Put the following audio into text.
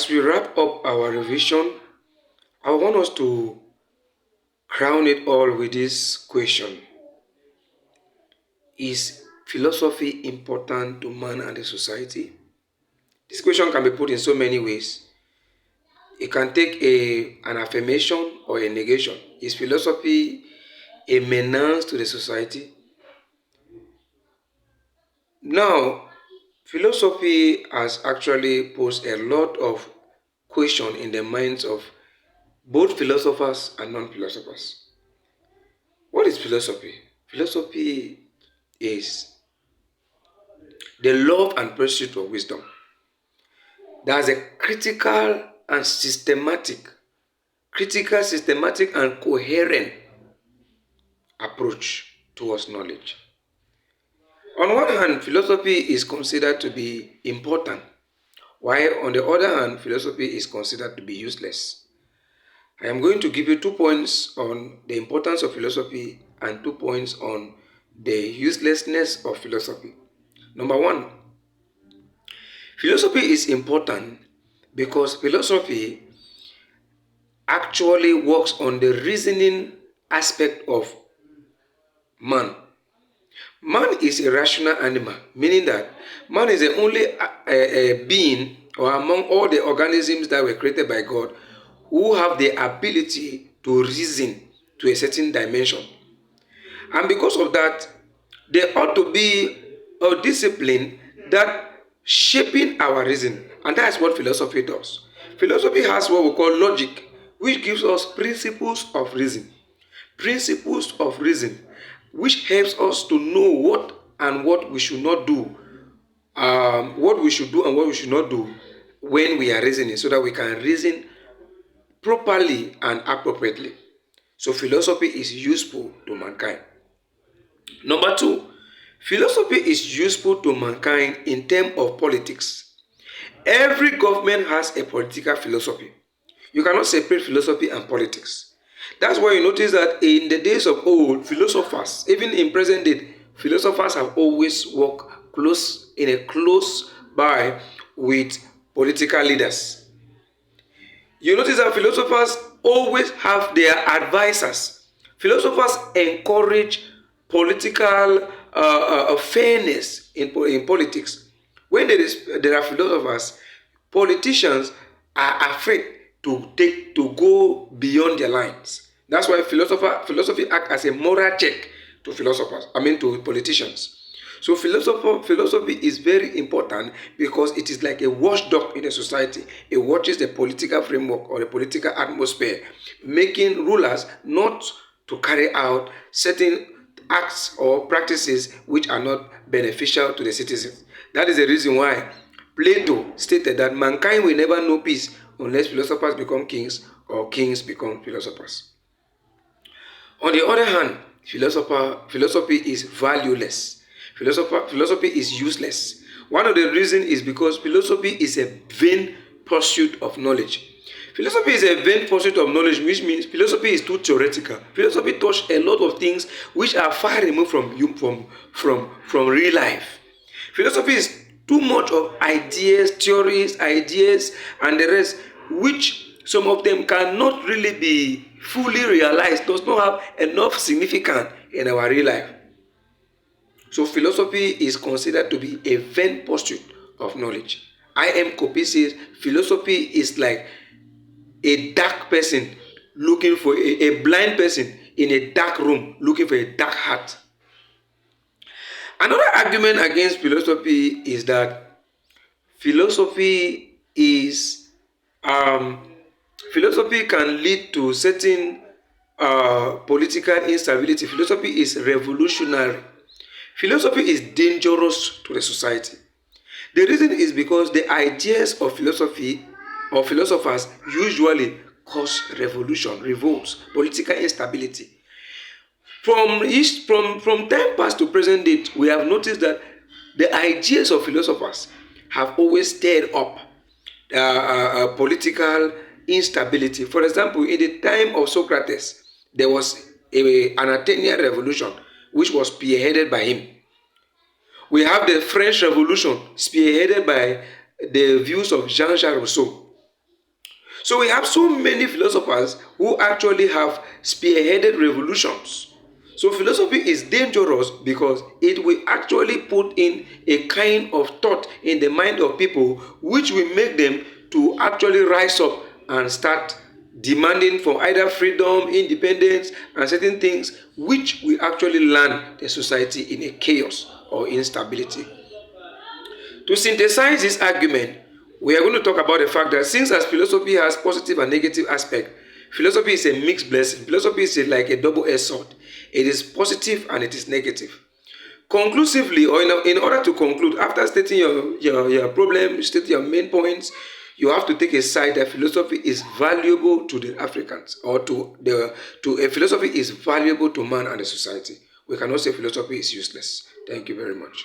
As we wrap up our revision, I want us to crown it all with this question. Is philosophy important to man and the society? This question can be put in so many ways. It can take an affirmation or a negation. Is philosophy a menace to the society? Now, philosophy has actually posed a lot of question in the minds of both philosophers and non-philosophers. What is philosophy? Philosophy is the love and pursuit of wisdom. There's a critical, systematic, and coherent approach towards knowledge. On one hand, philosophy is considered to be important, while on the other hand, philosophy is considered to be useless. I am going to give you 2 points on the importance of philosophy and 2 points on the uselessness of philosophy. Number one, philosophy is important because philosophy actually works on the reasoning aspect of man. Man is a rational animal, meaning that man is the only being or among all the organisms that were created by God who have the ability to reason to a certain dimension. And because of that, there ought to be a discipline that shaping our reason. And that's what philosophy does. Philosophy has what we call logic, which gives us principles of reason. Principles of reason, which helps us to know what we should not do, what we should do and what we should not do when we are reasoning, so that we can reason properly and appropriately. So philosophy is useful to mankind. Number two, philosophy is useful to mankind in terms of politics. Every government has a political philosophy. You cannot separate philosophy and politics. That's why you notice that in the days of old, philosophers, even in present day, philosophers have always worked close by with political leaders. You notice that philosophers always have their advisors. Philosophers encourage political fairness in politics. When there are philosophers, politicians are afraid to go beyond their lines. That's why philosophy act as a moral check to philosophers. I mean to politicians. So philosophy is very important because it is like a watchdog in a society. It watches the political framework or the political atmosphere, making rulers not to carry out certain acts or practices which are not beneficial to the citizens. That is the reason why Plato stated that mankind will never know peace unless philosophers become kings or kings become philosophers. On the other hand, philosophy is valueless. Philosophy is useless. One of the reasons is because philosophy is a vain pursuit of knowledge. Philosophy is a vain pursuit of knowledge, which means philosophy is too theoretical. Philosophy touches a lot of things which are far removed from real life. Philosophy is too much of ideas, theories, and the rest, which some of them cannot really be fully realized, does not have enough significance in our real life. So philosophy is considered to be a vain pursuit of knowledge. I.M. Kopi says philosophy is like a dark person looking for a blind person in a dark room looking for a dark hat. Another argument against philosophy is that philosophy is philosophy can lead to certain political instability. Philosophy is revolutionary. Philosophy is dangerous to the society. The reason is because the ideas of philosophy or philosophers usually cause revolution, revolts, political instability. From time past to present date, we have noticed that the ideas of philosophers have always stirred up political instability. For example, in the time of Socrates, there was an Athenian revolution which was spearheaded by him. We have the French Revolution spearheaded by the views of Jean-Jacques Rousseau. So we have so many philosophers who actually have spearheaded revolutions. So philosophy is dangerous because it will actually put in a kind of thought in the mind of people which will make them to actually rise up and start demanding for either freedom, independence, and certain things which will actually land the society in a chaos or instability. To synthesize this argument, we are going to talk about the fact that since as philosophy has positive and negative aspect, philosophy is a mixed blessing. Philosophy is like a double-edged sword. It is positive and it is negative. Conclusively, or in order to conclude, after stating your problem, state your main points, you have to take a side that philosophy is valuable to the Africans, or to a philosophy is valuable to man and the society. We cannot say philosophy is useless. Thank you very much.